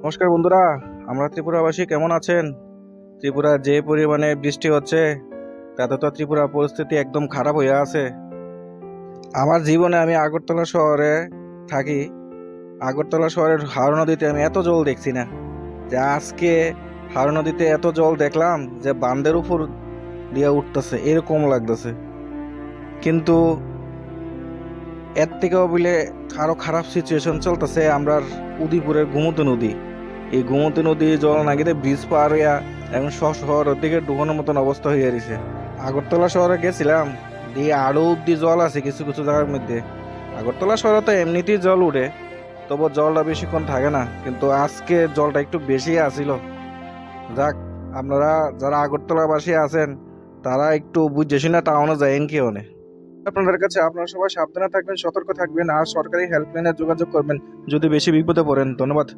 নমস্কার বন্ধুরা, আমরা ত্রিপুরাবাসী কেমন আছেন? ত্রিপুরা যে পরিমাণে বৃষ্টি হচ্ছে তাতে তো ত্রিপুরা পরিস্থিতি একদম খারাপ হয়ে আছে। আমার জীবনে আমি আগরতলা শহরে থাকি। আগরতলা শহরের হাওড়া নদীতে আমি এত জল দেখছি না। যে আজকে হাওড়া নদীতে এত জল দেখলাম যে বাঁধের উপর দিয়ে উঠতেছে এরকম লাগতেছে। কিন্তু এর থেকেও বলে আরো খারাপ সিচুয়েশন চলতেছে আমরা উদয়পুরের গোমতী নদী। এই গোমতী নদী জল নাগিতে ব্রিজ পার হইয়া এখন শহরের দিকে ডুবানোর মতন অবস্থা হয়ে গেছে। আগরতলা শহরে গেছিলাম, দিয়ে আরো অব্দি জল আছে কিছু কিছু জায়গার মধ্যে। আগরতলা শহরে তো এমনিতেই জল উঠে, তবু জলটা বেশিক্ষণ থাকে না, কিন্তু আজকে জলটা একটু বেশি আসিল। যাক, আপনারা যারা আগরতলাবাসী আছেন তারা একটু বুঝে শুনে টাউনে যায়েন কি অনে। আপনাদের কাছে আপনারা সবাই সাবধানে থাকবেন, সতর্ক থাকবেন আর সরকারি হেল্পলাইনে যোগাযোগ করবেন যদি বেশি বিপদে পড়েন। ধন্যবাদ।